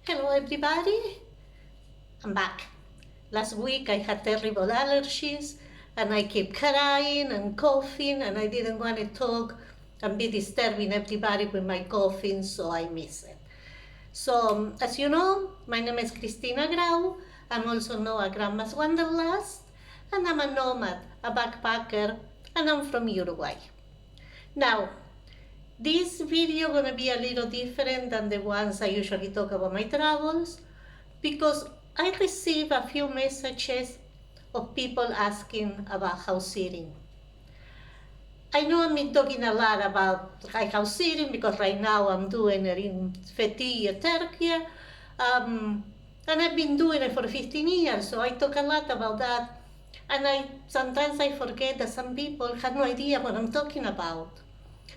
Hello everybody, I'm back. Last week I had terrible allergies and I kept crying and coughing and I didn't want to talk and be disturbing everybody with my coughing, so I miss it. So, as you know, my name is Cristina Grau. I'm also known as Grandma's Wanderlust and I'm a nomad, a backpacker, and I'm from Uruguay. Now, this video gonna be a little different than the ones I usually talk about my travels because I receive a few messages of people asking about house sitting. I know I'm been talking a lot about house sitting because right now I'm doing it in Fethiye, Turkey, and I've been doing it for 15 years, so I talk a lot about that. And sometimes I forget that some people have no idea what I'm talking about.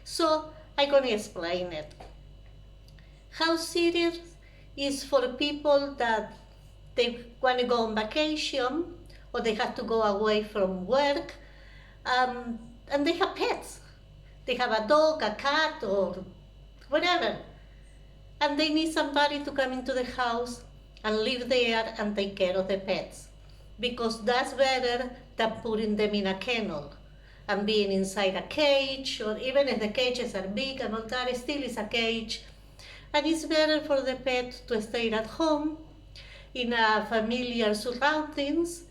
So I'm gonna explain it. House sitters is for people that they want to go on vacation or they have to go away from work, and they have pets. They have a dog, a cat, or whatever. And they need somebody to come into the house and live there and take care of the pets. Because that's better than putting them in a kennel and being inside a cage, or even if the cages are big and all that, it still is a cage. And it's better for the pet to stay at home in a familiar surroundings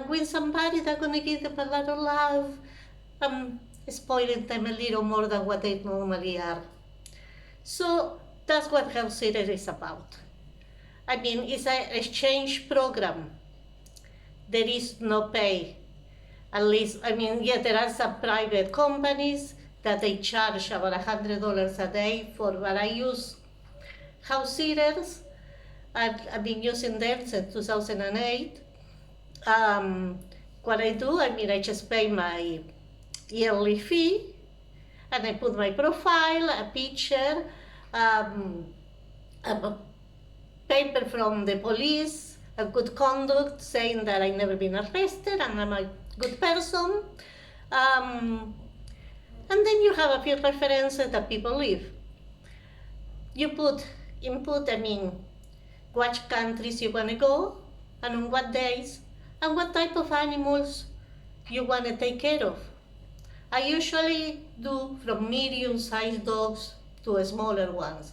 with somebody that's going to give them a lot of love, spoiling them a little more than what they normally are. So that's what House Sitter is about. I mean, it's an exchange program. There is no pay. At least, I mean, yeah, there are some private companies that they charge about $100 a day for, but I use house sitters. I've been using them since 2008. What I do, I mean, I just pay my yearly fee and I put my profile, a picture, a paper from the police, a good conduct saying that I've never been arrested and I'm a good person. And then you have a few references that people leave. You put input, I mean, what countries you want to go and on what days and what type of animals you want to take care of. I usually do from medium-sized dogs to smaller ones.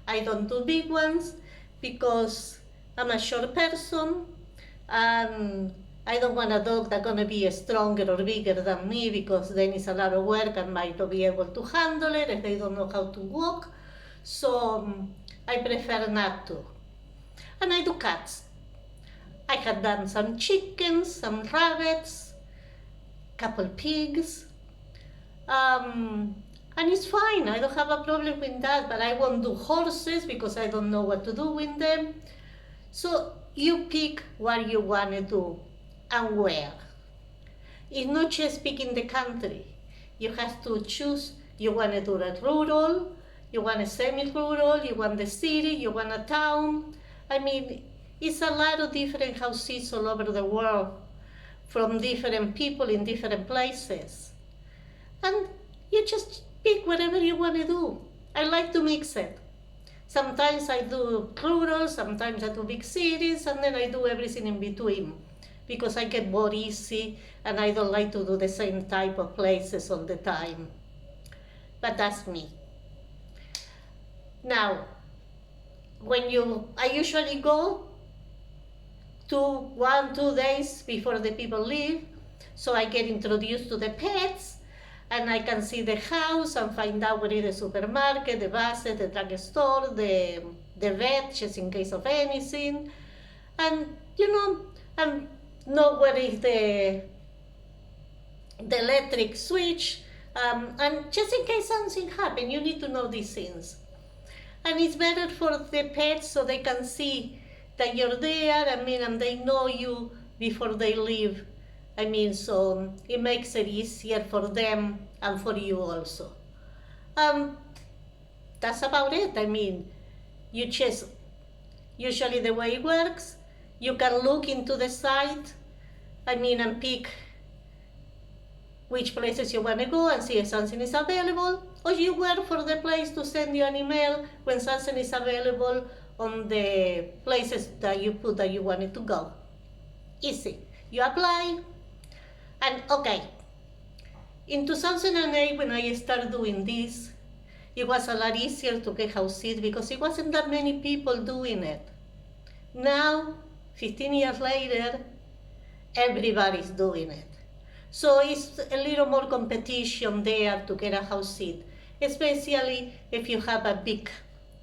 I don't do big ones because I'm a short person and I don't want a dog that's going to be stronger or bigger than me because then it's a lot of work and might not be able to handle it if they don't know how to walk. So I prefer not to. And I do cats. I have done some chickens, some rabbits, couple pigs, and it's fine. I don't have a problem with that, but I won't do horses because I don't know what to do with them. So you pick what you want to do and where. It's not just picking the country. You have to choose. You want to do it rural, you want a semi-rural, you want the city, you want a town. I mean, it's a lot of different houses all over the world from different people in different places. And you just pick whatever you want to do. I like to mix it. Sometimes I do rural, sometimes I do big cities, and then I do everything in between because I get bored easy and I don't like to do the same type of places all the time. But that's me. Now, I usually go 1-2 days before the people leave, so I get introduced to the pets and I can see the house and find out where is the supermarket, the bus, the drugstore, the vet, just in case of anything, and and know where is the electric switch, and just in case something happens, you need to know these things. And it's better for the pets so they can see that you're there, and they know you before they leave. So it makes it easier for them and for you also. That's about it. You just, usually the way it works, you can look into the site, and pick which places you want to go and see if something is available, or you wait for the place to send you an email when something is available on the places that you put that you wanted to go. Easy. You apply, and okay. In 2008, when I started doing this, it was a lot easier to get house seat because it wasn't that many people doing it. Now, 15 years later, everybody's doing it. So it's a little more competition there to get a house seat, especially if you have a big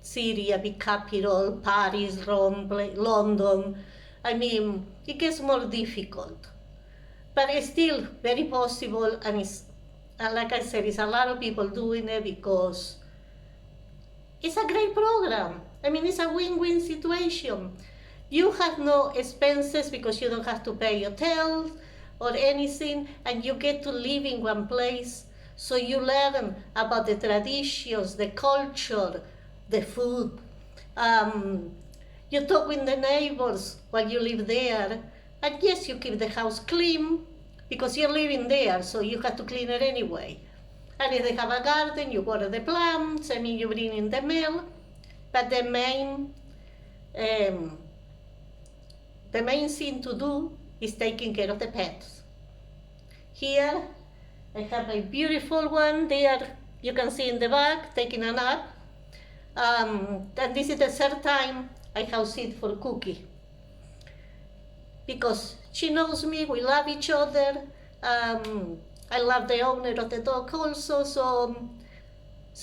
city, a big capital, Paris, Rome, London. I mean, it gets more difficult. But it's still very possible, and it's, like I said, it's a lot of people doing it because it's a great program. I mean, it's a win-win situation. You have no expenses because you don't have to pay hotels or anything, and you get to live in one place. So you learn about the traditions, the culture, the food. You talk with the neighbors while you live there. And yes, you keep the house clean because you're living there, so you have to clean it anyway. And if they have a garden, you water the plants, I mean, you bring in the mail. But the main thing to do is taking care of the pets. Here, I have a beautiful one there, you can see in the back, taking a nap. And this is the third time I house sit for Cookie. Because she knows me, we love each other. I love the owner of the dog also, so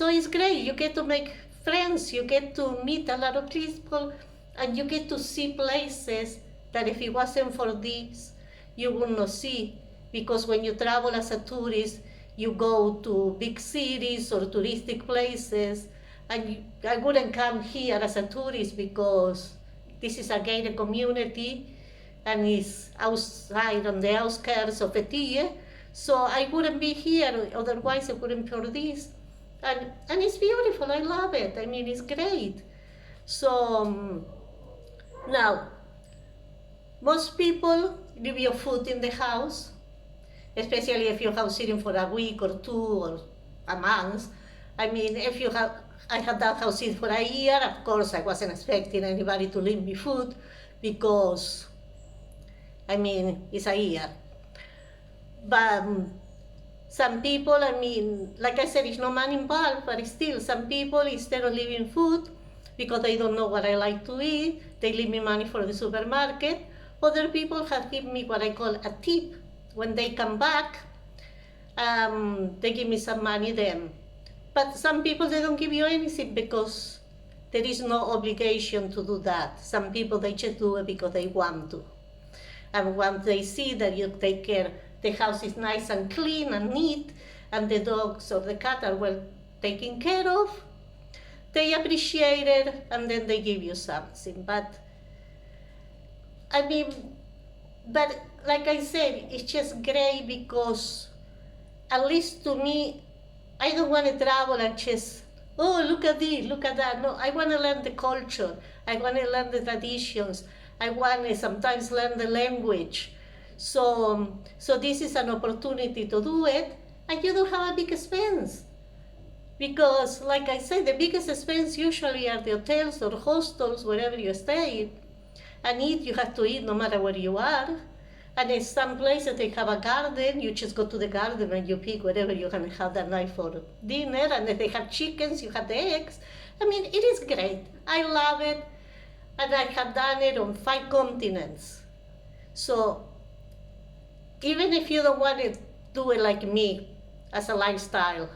it's great. You get to make friends, you get to meet a lot of people, and you get to see places that if it wasn't for this, you would not see. Because when you travel as a tourist, you go to big cities or touristic places, and I wouldn't come here as a tourist because this is a gated community and it's outside on the outskirts of Petille. So I wouldn't be here, otherwise I wouldn't for this. And it's beautiful, I love it. I mean, it's great. So now, most people leave your food in the house, especially if you're house sitting for a week or 2 or a month. I mean, I had that house sitting for a year, of course I wasn't expecting anybody to leave me food because, I mean, it's a year. But some people, I mean, like I said, it's no money involved, but still, some people, instead of leaving food, because they don't know what I like to eat, they leave me money for the supermarket. Other people have given me what I call a tip. When they come back, they give me some money then. But some people, they don't give you anything because there is no obligation to do that. Some people, they just do it because they want to. And once they see that you take care, the house is nice and clean and neat, and the dogs or the cat are well taken care of, they appreciate it, and then they give you something. But, I mean, but like I said, it's just great because, at least to me, I don't want to travel and just, oh, look at this, look at that. No, I want to learn the culture. I want to learn the traditions. I want to sometimes learn the language. So this is an opportunity to do it, and you don't have a big expense. Because, like I said, the biggest expense usually are the hotels or hostels, wherever you stay. And you have to eat no matter where you are. And in some places they have a garden, you just go to the garden and you pick whatever you're going to have that night for dinner. And if they have chickens, you have the eggs. I mean, it is great. I love it. And I have done it on 5 continents. So even if you don't want to do it like me, as a lifestyle,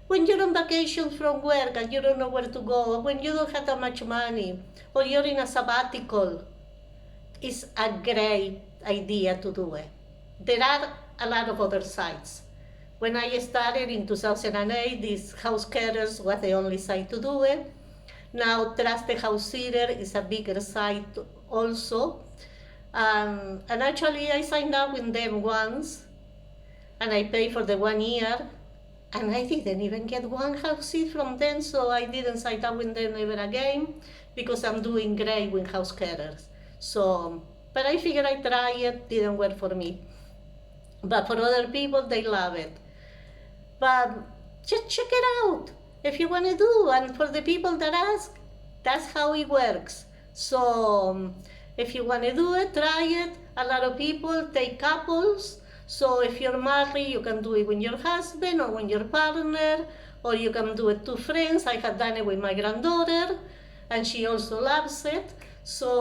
when you're on vacation from work and you don't know where to go, or when you don't have that much money, or you're in a sabbatical, it's a great idea to do it. There are a lot of other sites. When I started in 2008, this House Carers was the only site to do it. Now Trust the House Sitter is a bigger site also. And actually I signed up with them once, and I paid for the 1 year, and I didn't even get one house seat from them, so I didn't sign up with them ever again, because I'm doing great with House Carers. So, but I figured I'd try it, didn't work for me. But for other people, they love it. But just check it out if you want to do. And for the people that ask, That's how it works. So if you want to do it, try it. A lot of people take couples. So if you're married, you can do it with your husband or with your partner, or you can do it two friends. I have done it with my granddaughter, and she also loves it. So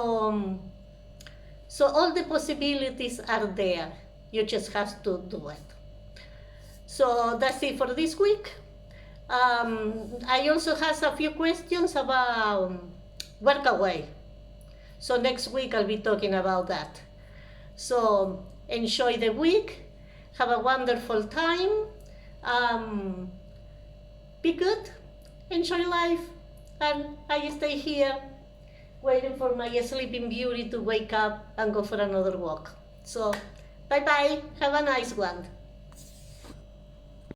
all the possibilities are there. You just have to do it. So that's it for this week. I also have a few questions about workaway. So next week I'll be talking about that. So enjoy the week. Have a wonderful time. Be good. Enjoy life. And I stay here waiting for my sleeping beauty to wake up and go for another walk. So bye bye. Have a nice one.